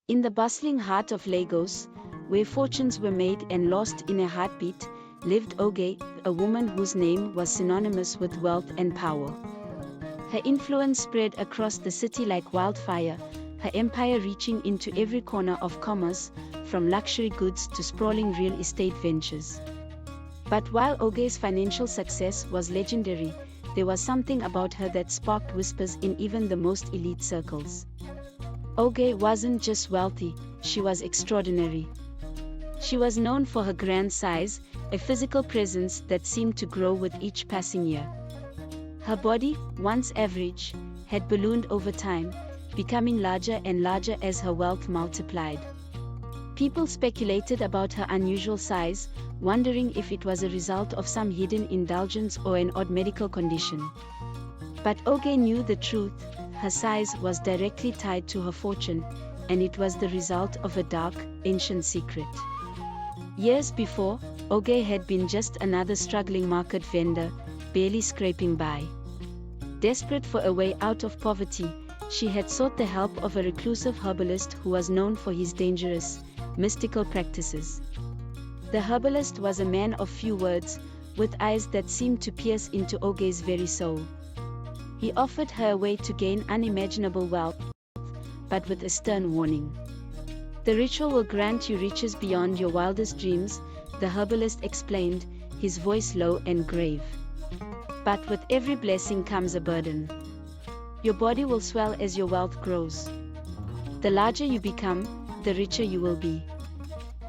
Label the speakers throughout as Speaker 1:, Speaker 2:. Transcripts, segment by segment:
Speaker 1: In the bustling heart of Lagos, where fortunes were made and lost in a heartbeat, lived Oge, a woman whose name was synonymous with wealth and power. Her influence spread across the city like wildfire, her empire reaching into every corner of commerce, from luxury goods to sprawling real estate ventures. But while Oge's financial success was legendary, there was something about her that sparked whispers in even the most elite circles. Oge wasn't just wealthy, she was extraordinary. She was known for her grand size, a physical presence that seemed to grow with each passing year. Her body, once average, had ballooned over time, becoming larger and larger as her wealth multiplied. People speculated about her unusual size, wondering if it was a result of some hidden indulgence or an odd medical condition. But Oge knew the truth. Her size was directly tied to her fortune, and it was the result of a dark, ancient secret. Years before, Oge had been just another struggling market vendor, barely scraping by. Desperate for a way out of poverty, she had sought the help of a reclusive herbalist who was known for his dangerous, mystical practices. The herbalist was a man of few words, with eyes that seemed to pierce into Oge's very soul. He offered her a way to gain unimaginable wealth, but with a stern warning. The ritual will grant you riches beyond your wildest dreams, the herbalist explained, his voice low and grave. But with every blessing comes a burden. Your body will swell as your wealth grows. The larger you become, the richer you will be.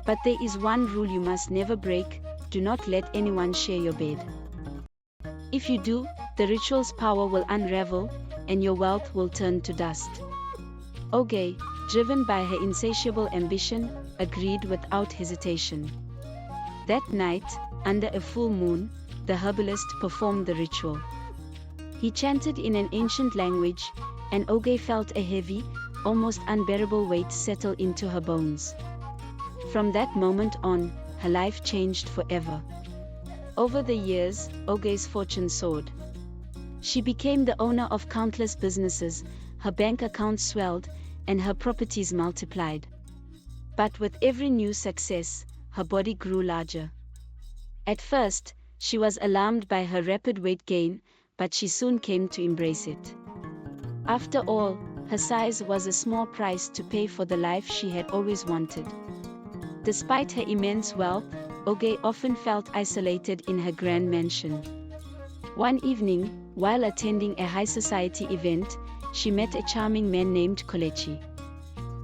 Speaker 1: But there is one rule you must never break: do not let anyone share your bed. If you do, the ritual's power will unravel, and your wealth will turn to dust. Oge, driven by her insatiable ambition, agreed without hesitation. That night, under a full moon, the herbalist performed the ritual. He chanted in an ancient language, and Oge felt a heavy, almost unbearable weight settle into her bones. From that moment on, her life changed forever. Over the years, Oge's fortune soared. She became the owner of countless businesses, her bank accounts swelled, and her properties multiplied. But with every new success, her body grew larger. At first, she was alarmed by her rapid weight gain, but she soon came to embrace it. After all, her size was a small price to pay for the life she had always wanted. Despite her immense wealth, Oge often felt isolated in her grand mansion. One evening, while attending a high society event, she met a charming man named Kelechi.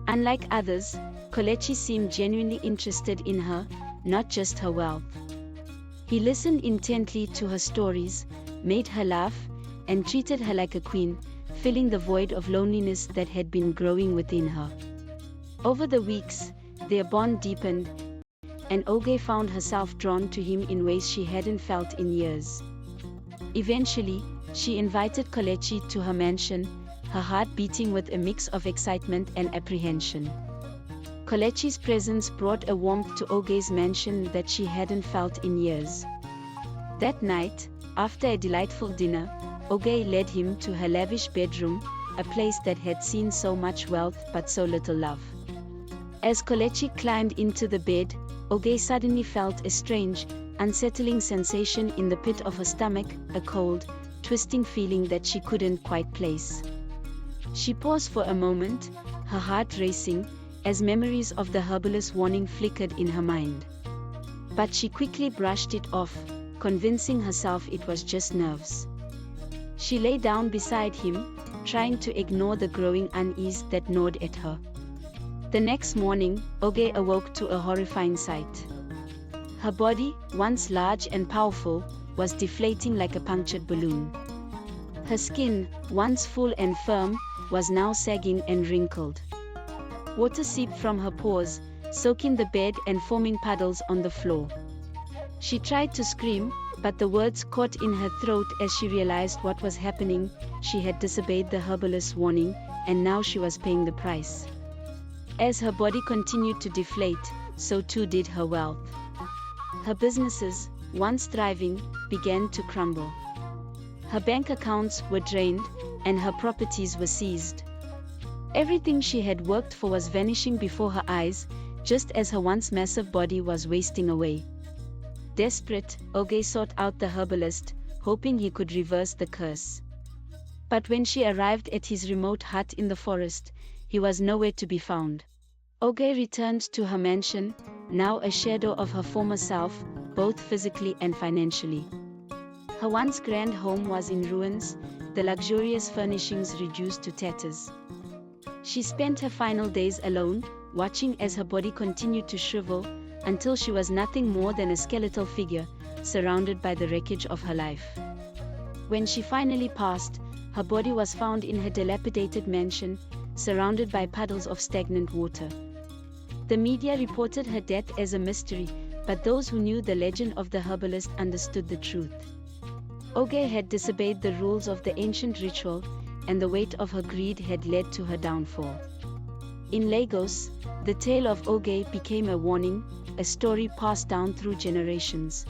Speaker 1: Unlike others, Kelechi seemed genuinely interested in her, not just her wealth. He listened intently to her stories, made her laugh, and treated her like a queen, filling the void of loneliness that had been growing within her. Over the weeks, their bond deepened, and Oge found herself drawn to him in ways she hadn't felt in years. Eventually, she invited Kelechi to her mansion, her heart beating with a mix of excitement and apprehension. Kelechi's presence brought a warmth to Oge's mansion that she hadn't felt in years. That night, after a delightful dinner, Oge led him to her lavish bedroom, a place that had seen so much wealth but so little love. As Kelechi climbed into the bed, Oge suddenly felt a strange, unsettling sensation in the pit of her stomach, a cold, twisting feeling that she couldn't quite place. She paused for a moment, her heart racing, as memories of the herbalist's warning flickered in her mind. But she quickly brushed it off, convincing herself it was just nerves. She lay down beside him, trying to ignore the growing unease that gnawed at her. The next morning, Oge awoke to a horrifying sight. Her body, once large and powerful, was deflating like a punctured balloon. Her skin, once full and firm, was now sagging and wrinkled. Water seeped from her pores, soaking the bed and forming puddles on the floor. She tried to scream, but the words caught in her throat as she realized what was happening. She had disobeyed the herbalist's warning, and now she was paying the price. As her body continued to deflate, so too did her wealth. Her businesses, once thriving, began to crumble. Her bank accounts were drained, and her properties were seized. Everything she had worked for was vanishing before her eyes, just as her once massive body was wasting away. Desperate, Oge sought out the herbalist, hoping he could reverse the curse. But when she arrived at his remote hut in the forest, he was nowhere to be found. Oge returned to her mansion, now a shadow of her former self, both physically and financially. Her once grand home was in ruins, the luxurious furnishings reduced to tatters. She spent her final days alone, watching as her body continued to shrivel, until she was nothing more than a skeletal figure, surrounded by the wreckage of her life. When she finally passed, her body was found in her dilapidated mansion, surrounded by puddles of stagnant water. The media reported her death as a mystery, but those who knew the legend of the herbalist understood the truth. Oge had disobeyed the rules of the ancient ritual, and the weight of her greed had led to her downfall. In Lagos, the tale of Oge became a warning, a story passed down through generations.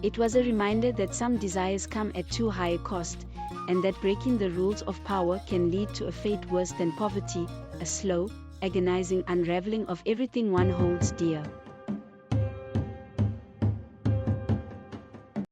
Speaker 1: It was a reminder that some desires come at too high a cost, and that breaking the rules of power can lead to a fate worse than poverty, a slow, agonizing unraveling of everything one holds dear.